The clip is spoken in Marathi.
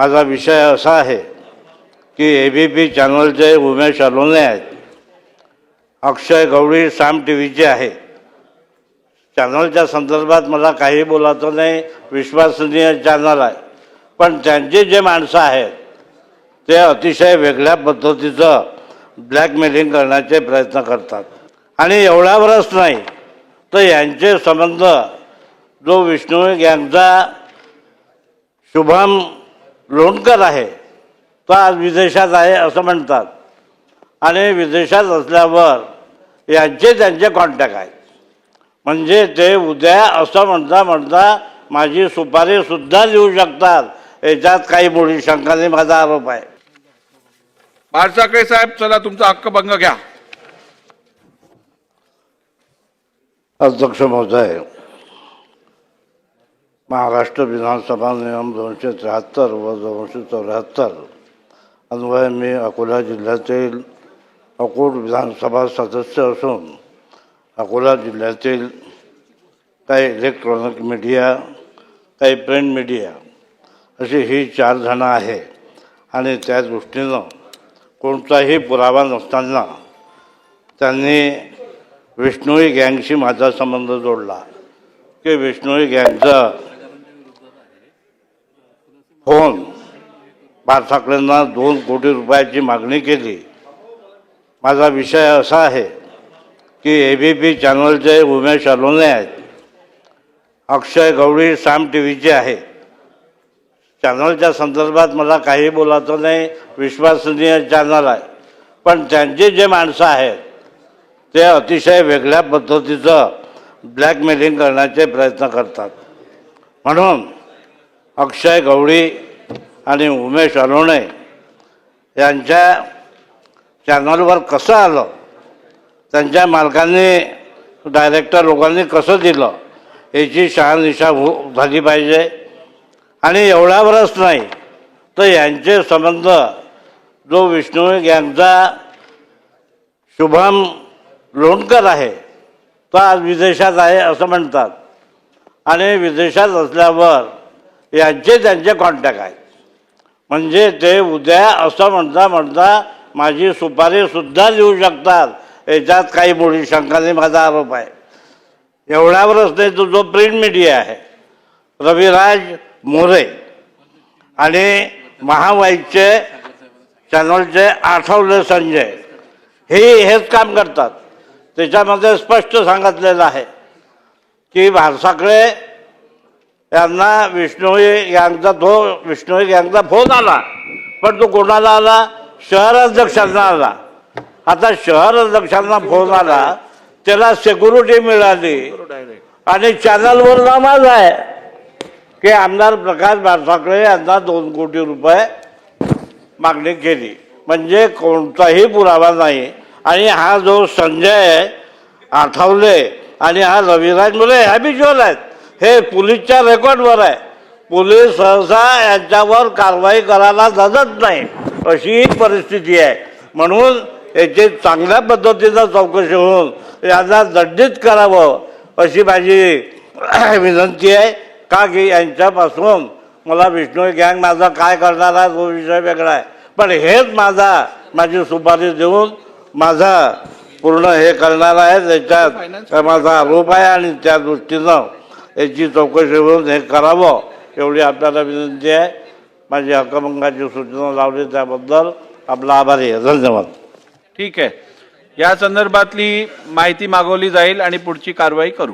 माझा विषय असा आहे की एबीपी चॅनलचे उमेश अलोने आहेत, अक्षय गवळी साम टीव्हीचे आहे. चॅनलच्या संदर्भात मला काही बोलायचं नाही, विश्वसनीय चॅनल आहे. पण त्यांची जे माणसं आहेत ते अतिशय वेगळ्या पद्धतीचं ब्लॅकमेलिंग करण्याचे प्रयत्न करतात. आणि एवढ्यावरच नाही तर यांचे संबंध जो विष्णू गँगचा शुभम लोणकर आहे तो आज विदेशात आहे असं म्हणतात. आणि विदेशात असल्यावर यांचे त्यांचे कॉन्टॅक्ट आहेत. म्हणजे ते उद्या असं म्हणता माझी सुपारीसुद्धा देऊ शकतात. याच्यात काही मुळी शंका नाही, माझा आरोप आहे. बाळसाखळे साहेब, चला तुमचा हक्कभंग घ्या. अध्यक्ष महोदय, महाराष्ट्र विधानसभा नियम 273 व 274 अन्वये मी अकोला जिल्ह्यातील अकोट विधानसभा सदस्य असून अकोला जिल्ह्यातील काही इलेक्ट्रॉनिक मीडिया, काही प्रिंट मीडिया अशी ही 4 जणं आहे. आणि त्या दृष्टीनं कोणताही पुरावा नसताना त्यांनी विष्णोई गँगशी माझा संबंध जोडला की विष्णोई गँगचा फोन बाळसाखळेंना 2 कोटी रुपयाची मागणी केली. माझा विषय असा आहे की एबीपी चॅनलचे उमेश अलोने आहेत, अक्षय गवळी साम टीव्हीचे आहे. चॅनलच्या संदर्भात मला काही बोलायचं नाही, विश्वसनीय चॅनल आहे. पण त्यांची जे माणसं आहेत ते अतिशय वेगळ्या पद्धतीचं ब्लॅकमेलिंग करण्याचे प्रयत्न करतात. म्हणून अक्षय गवळी आणि उमेश अलोने यांच्या चॅनलवर कसं आलं, त्यांच्या मालकांनी, डायरेक्टर लोकांनी कसं दिलं याची शहानिशा झाली पाहिजे. आणि एवढ्यावरच नाही तर यांचे संबंध जो विष्णू गँगचा शुभम लोणकर आहे तो आज विदेशात आहे असं म्हणतात. आणि विदेशात असल्यावर यांचे त्यांचे कॉन्टॅक्ट आहेत. म्हणजे ते उद्या असं म्हणता माझी सुपारीसुद्धा देऊ शकतात. याच्यात काही मुळी शंका नाही, माझा आरोप आहे. एवढ्यावरच नाही तो जो प्रिंट मीडिया आहे, रविराज मोरे आणि महावाईचे चॅनलचे आठवले संजय हेच काम करतात. त्याच्यामध्ये स्पष्ट सांगितलेलं आहे की बाळसाखळे यांना विष्णोई गँगचा फोन आला. पण तो कोणाला आला? शहर अध्यक्षांना आला. आता शहर अध्यक्षांना फोन आला, त्याला सिक्युरिटी मिळाली आणि चॅनलवर नाव आहे की आमदार प्रकाश बाळसाखळे यांना 2 कोटी रुपये मागणी केली. म्हणजे कोणताही पुरावा नाही. आणि हा जो संजय आठवले आणि हा रविराज मोरे हॅबिच्युअल आहेत. हे पोलीसच्या रेकॉर्डवर आहे. पोलीस सहसा यांच्यावर कारवाई करायला धजत नाही, अशी परिस्थिती आहे. म्हणून याची चांगल्या पद्धतीनं चौकशी होऊन यांना दंडित करावं अशी माझी विनंती आहे. का की यांच्यापासून मला विष्णू गँग माझा काय करणार आहे तो विषय वेगळा आहे. पण हेच माझी सुपारी देऊन माझा पूर्ण हे करणार आहे, त्याच्यात माझा आरोप आहे. आणि त्या दृष्टीनं याची चौकशी होऊन हे करावं एवढी आपल्याला विनंती आहे. माझी हक्कभंगाची सूचना लावली त्याबद्दल आपला आभारी आहे. धन्यवाद. ठीक आहे, या संदर्भातली माहिती मागवली जाईल आणि पुढची कारवाई करू.